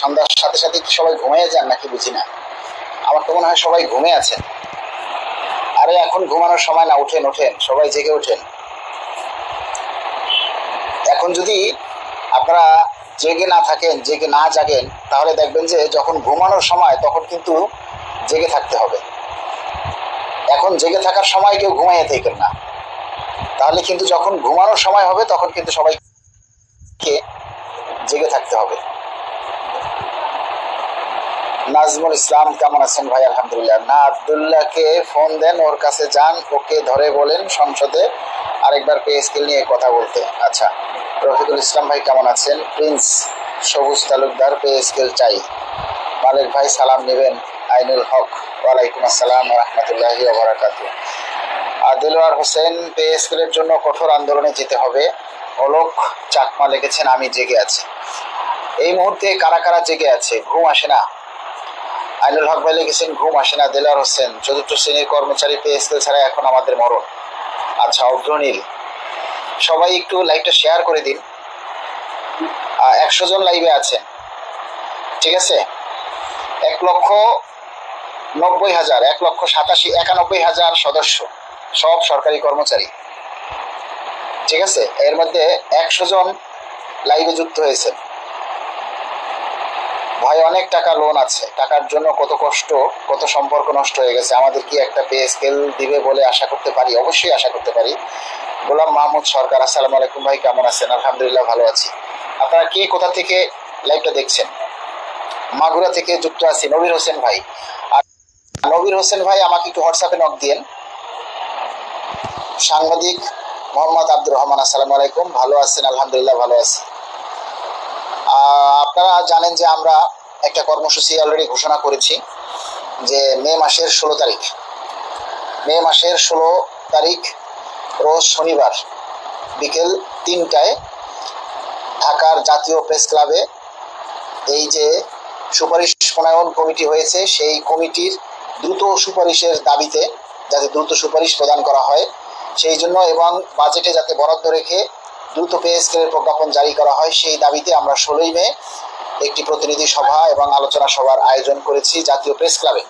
সন্ধ্যার সাথে সাথে কি সবাই ঘুমিয়ে যান নাকি বুঝি না। আমার তো মনে হয় সবাই ঘুমে আছেন। আরে এখন ঘুমানোর সময় না, উঠেন উঠেন, সবাই জেগে ওঠেন। এখন যদি আপনারা জেগে না থাকেন, জেগে না জাগেন, তাহলে দেখবেন যে যখন ঘুমানোর সময় তখন কিন্তু জেগে থাকতে হবে। এখন জেগে থাকার সময় কেউ ঘুমাইয়ে থাকেন না, তাহলে কিন্তু যখন ঘুমানোর সময় হবে তখন কিন্তু সবাইকে জেগে থাকতে হবে। নাজমুল ইসলাম কেমন আছেন ভাই? আলহামদুলিল্লাহ। না, আবদুল্লাহকে ফোন দেন, ওর কাছে যান, ওকে ধরে বলেন সংসদে আরেকবার পে স্কেল নিয়ে কথা বলতে। আচ্ছা, রফিকুল ইসলাম ভাই কেমন আছেন? প্রিন্স সবুজ তালুকদার, পে স্কেল চাই। মালিক ভাই সালাম নেবেন। আইনুল হক, ওয়ালাইকুম আসসালাম রহমতুল্লাহি ওয়া বারাকাতুহু। দিলওয়ার হোসেন, পে স্কেলের জন্য কঠোর আন্দোলনে যেতে হবে। অলোক চাকমা লিখেছেন, আমি জেগে আছি। এই মুহূর্তে কারা কারা জেগে আছে? ঘুম আসে না? আইনুল হক ভাই লিখেছেন ঘুম আসে না। দেলার হোসেন, চতুর্থ শ্রেণীর কর্মচারী, পে স্কেল ছাড়া এখন আমাদের মরণ। আচ্ছা, অগ্রনীল, সবাই একটু লাইভটা শেয়ার করে দিন। 100 জন লাইভে আছেন, ঠিক আছে? 1,90,000, 1,87,91,000 সদস্য, সব সরকারি কর্মচারী, ঠিক আছে? এর মধ্যে 100 জন লাইভে যুক্ত হয়েছে। ভাই অনেক টাকা লোন আছে, টাকার জন্য কত কষ্ট, কত সম্পর্ক নষ্ট হয়ে গেছে। আমাদের কি একটা পে স্কেল দিবে বলে আশা করতে পারি? অবশ্যই আশা করতে পারি। গোলাম মাহমুদ সরকার, আসসালামু আলাইকুম ভাই, কেমন আছেন? আলহামদুলিল্লাহ, ভালো আছি। আপনারা কে কোথা থেকে লাইভটা দেখছেন? মাগুরা থেকে যুক্ত আছি নবীর হোসেন ভাই। আর নবীর হোসেন ভাই আমাকে একটু হোয়াটসঅ্যাপে নক দিয়েন। সাংবাদিক মোহাম্মদ আব্দুর রহমান, আসসালামু আলাইকুম, ভালো আছেন? আলহামদুলিল্লাহ, ভালো আছি। আপনারা জানেন যে আমরা একটা কর্মসূচি অলরেডি ঘোষণা করেছি যে মে মাসের 16 তারিখ রোজ শনিবার বিকেল 3টায় ঢাকার জাতীয় প্রেস ক্লাবে এই যে সুপারিশ প্রণয়ন কমিটি হয়েছে, সেই কমিটির দ্রুত সুপারিশের দাবিতে যাতে দ্রুত সুপারিশ প্রদান করা হয় সেই জন্য, এবং বাজেটে যাতে বরাদ্দ রেখে দ্রুত পে স্কেলের প্রজ্ঞাপন জারি করা হয়, সেই দাবিতে আমরা 16ই মে একটি প্রতিনিধি সভা এবং আলোচনা সভার আয়োজন করেছি জাতীয় প্রেস ক্লাবে।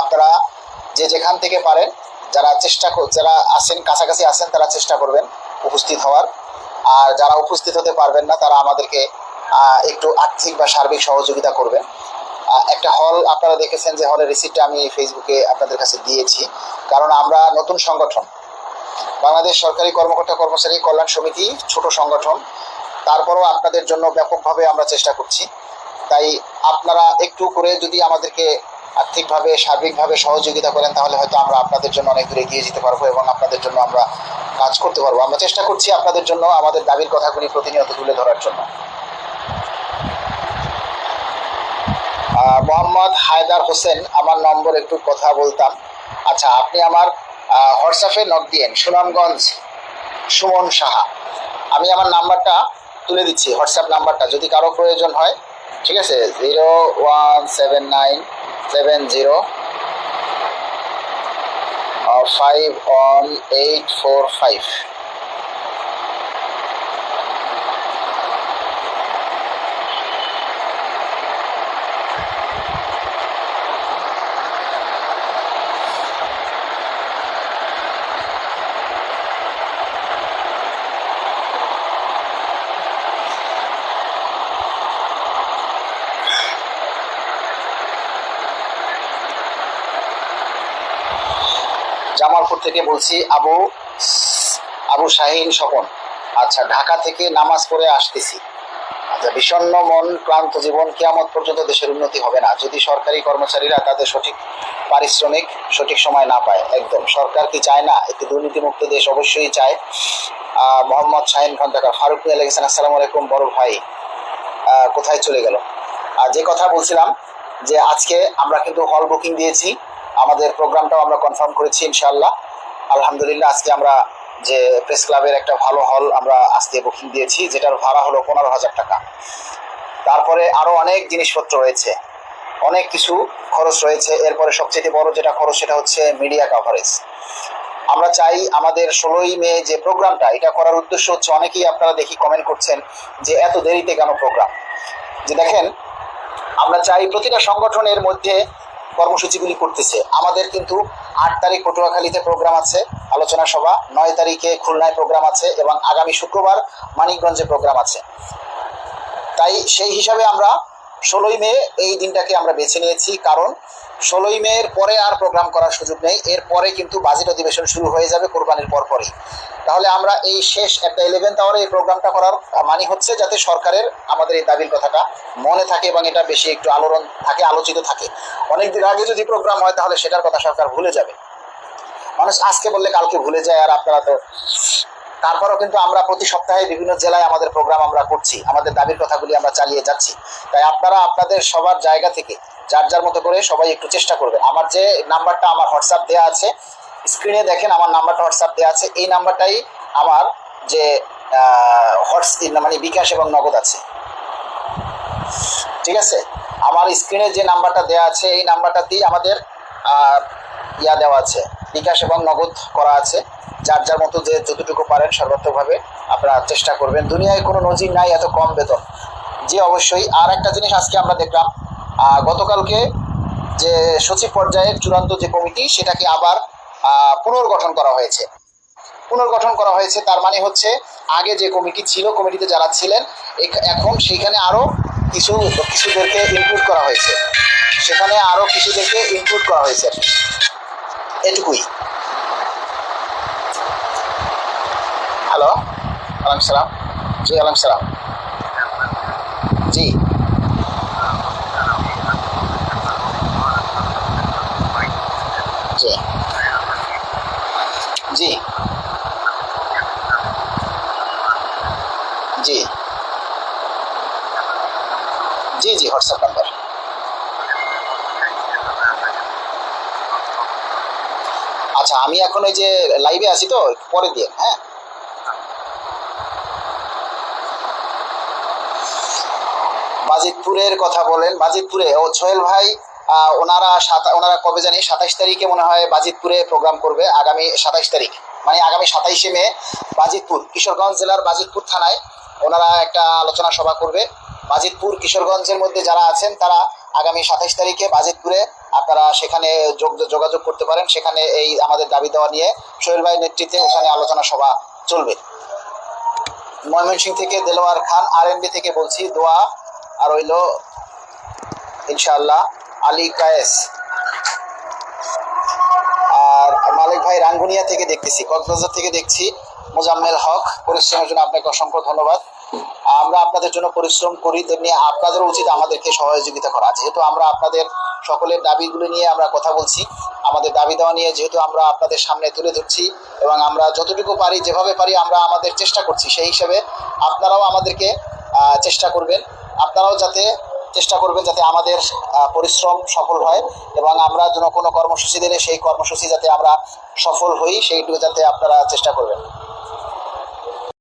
আপনারা যে যেখান থেকে পারেন, যারা আছেন, কাছাকাছি আছেন, তারা চেষ্টা করবেন উপস্থিত হওয়ার। আর যারা উপস্থিত হতে পারবেন না, তারা আমাদেরকে একটু আর্থিক বা সার্বিক সহযোগিতা করবেন। একটা হল আপনারা দেখেছেন যে হলের রিসিপ্টটা আমি ফেসবুকে আপনাদের কাছে দিয়েছি, কারণ আমরা নতুন সংগঠন, বাংলাদেশ সরকারি কর্মকর্তা কর্মচারী কল্যাণ সমিতি, ছোট সংগঠন, তারপরও আপনাদের জন্য ব্যাপকভাবে আমরা চেষ্টা করছি। তাই আপনারা একটু করে যদি আমাদেরকে আর্থিকভাবে সার্বিকভাবে সহযোগিতা করেন, তাহলে হয়তো আমরা আপনাদের জন্য অনেক দূরে এগিয়ে যেতে পারবো এবং আপনাদের জন্য আমরা কাজ করতে পারবো। আমরা চেষ্টা করছি আপনাদের জন্য আমাদের দাবির কথাগুলি প্রতিনিয়ত তুলে ধরার জন্য। মোহাম্মদ হায়দার হোসেন, আমার নম্বর একটু কথা বলতাম। আচ্ছা, আপনি আমার হোয়াটসঅ্যাপে নক দিয়েন। সুনামগঞ্জ সুমন সাহা, আমি আমার নাম্বারটা তুলে দিচ্ছি, হোয়াটসঅ্যাপ নাম্বারটা, যদি কারো প্রয়োজন হয়, ঠিক আছে? 01797051845। জামালপুর থেকে বলছি, আবু শাহিন স্বপন। আচ্ছা, ঢাকা থেকে নামাজ পড়ে আসতেছি। আচ্ছা, বিষণ্ণ মন, ক্লান্ত জীবন, কিয়ামত পর্যন্ত দেশের উন্নতি হবে না যদি সরকারি কর্মচারীরা তাদের সঠিক পারিশ্রমিক সঠিক সময় না পায়। একদম, সরকার কি চায় না একটি দুর্নীতিমুক্ত দেশ? অবশ্যই চায়। মোহাম্মদ শাহিন খন্দকার, ফারুক মিয়া লিখেছেন, আসসালামু আলাইকুম বড় ভাই, কোথায় চলে গেল? যে কথা বলছিলাম যে আজকে আমরা কিন্তু হল বুকিং দিয়েছি, আমাদের প্রোগ্রামটাও আমরা কনফার্ম করেছি ইনশাআল্লাহ। আলহামদুলিল্লাহ, আজকে আমরা যে প্রেস ক্লাবের একটা ভালো হল আমরা আজকে বুকিং দিয়েছি, যেটার ভাড়া হলো 15,000 টাকা। তারপরে আরো অনেক জিনিসপত্র রয়েছে, অনেক কিছু খরচ রয়েছে। এরপরে সবচেয়ে বড় যেটা খরচ, সেটা হচ্ছে মিডিয়া কভারেজ। আমরা চাই আমাদের 16ই মে যে প্রোগ্রামটা, এটা করার উদ্দেশ্য হচ্ছে, অনেকেই আপনারা দেখি কমেন্ট করছেন যে এত দেরিতে কেন প্রোগ্রাম। যে দেখেন, আমরা চাই প্রতিটা সংগঠনের মধ্যে কর্মসূচিগুলি করতেছে। আমাদের কিন্তু 8 তারিখ পটুয়াখালীতে প্রোগ্রাম আছে, আলোচনা সভা, 9 তারিখে খুলনায় প্রোগ্রাম আছে এবং আগামী শুক্রবার মানিকগঞ্জে প্রোগ্রাম আছে। তাই সেই হিসাবে আমরা 16ই মে এই দিনটাকে আমরা বেছে নিয়েছি, কারণ 16ই মের পরে আর প্রোগ্রাম করার সুযোগ নেই। এরপরে কিন্তু বাজেট অধিবেশন শুরু হয়ে যাবে কোরবানির পরপরই। তাহলে আমরা এই শেষ একটা 11th আওয়ারে এই প্রোগ্রামটা করার মানে হচ্ছে যাতে সরকারের আমাদের এই দাবির কথাটা মনে থাকে এবং এটা বেশি একটু আলোড়ন থাকে, আলোচিত থাকে। অনেকদিন আগে যদি প্রোগ্রাম হয় তাহলে সেটার কথা সরকার ভুলে যাবে। মানুষ আজকে বললে কালকে ভুলে যায়, আর আপনারা তো তারপরেও কিন্তু আমরা প্রতি সপ্তাহে বিভিন্ন জেলায় আমাদের প্রোগ্রাম আমরা করছি, আমাদের দাবির কথাগুলি আমরা চালিয়ে যাচ্ছি। তাই আপনারা আপনাদের সবার জায়গা থেকে যার যার মতো করে সবাই একটু চেষ্টা করবেন। আমার যে নাম্বারটা আমার হোয়াটসঅ্যাপ দেওয়া আছে, স্ক্রিনে দেখেন আমার নাম্বারটা হোয়াটসঅ্যাপ দেওয়া আছে, এই নাম্বারটাই আমার যে মানে বিকাশ এবং নগদ আছে, ঠিক আছে? আমার স্ক্রিনে যে নাম্বারটা দেওয়া আছে এই নাম্বারটাতেই আমাদের দেওয়া আছে, বিকাশ এবং নগদ করা আছে। যার যার মতো যে যতটুকু পারেন সর্বাত্মকভাবে আপনারা চেষ্টা করবেন। দুনিয়ায় কোনো নজির নাই এত কম বেতন। যে অবশ্যই আর একটা জিনিস আজকে আমরা দেখলাম, গতকালকে যে সচিব পর্যায়ের চূড়ান্ত যে কমিটি সেটাকে আবার পুনর্গঠন করা হয়েছে। তার মানে হচ্ছে আগে যে কমিটি ছিল, কমিটিতে যারা ছিলেন এখন সেখানে আরও কিছুদেরকে ইনক্লুড করা হয়েছে, এটুকুই। হ্যালো, আলাইকুম সালাম। জি আলাইকুম সালাম। জি জি জি জি জি জি হোয়াটসঅ্যাপ নাম্বার। আচ্ছা, আমি এখন ওই যে লাইভে আছি তো, পরে দিয়ে। হ্যাঁ, বাজিতপুরের কথা বলেন, বাজিতপুরে ও সোহেল ভাই ওনারা কবে জানি 27 তারিখে মনে হয় বাজিতপুরে প্রোগ্রাম করবে। আগামী 27 তারিখ মানে আগামী 27শে মে বাজিতপুর, কিশোরগঞ্জ জেলার বাজিতপুর থানায় ওনারা একটা আলোচনা সভা করবে। বাজিতপুর কিশোরগঞ্জের মধ্যে যারা আছেন তারা আগামী 27 তারিখে বাজিতপুরে আপনারা সেখানে যোগাযোগ করতে পারেন। সেখানে এই আমাদের দাবি দেওয়া নিয়ে সোহেল ভাইয়ের নেতৃত্বে ওখানে আলোচনা সভা চলবে। ময়মনসিংহ থেকে দেলোয়ার খান, RNB থেকে বলছি, দোয়া আর হইল ইনশাআল্লাহ আলী কায়েস, আর মালিক ভাই রাঙ্গুনিয়া থেকে দেখতেছি, কক্সবাজার থেকে দেখছি মোজাম্মেল হক। পরিশ্রমের জন্য আপনাকে অসংখ্য ধন্যবাদ। আমরা আপনাদের জন্য পরিশ্রম করি, তেমনি আপনাদেরও উচিত আমাদেরকে সহযোগিতা করা। যেহেতু আমরা আপনাদের সকলের দাবিগুলো নিয়ে আমরা কথা বলছি, আমাদের দাবি দেওয়া নিয়ে যেহেতু আমরা আপনাদের সামনে তুলে ধরছি এবং আমরা যতটুকু পারি যেভাবে পারি আমরা আমাদের চেষ্টা করছি, সেই হিসেবে আপনারাও আমাদেরকে চেষ্টা করবেন। আপনারাও চেষ্টা করবেন যাতে আমাদের পরিশ্রম সফল হয় এবং আমরা যেন কোনো কর্মসূচি দিলে সেই কর্মসূচি যাতে আমরা সফল হই সেইটুকু যাতে আপনারা চেষ্টা করবেন।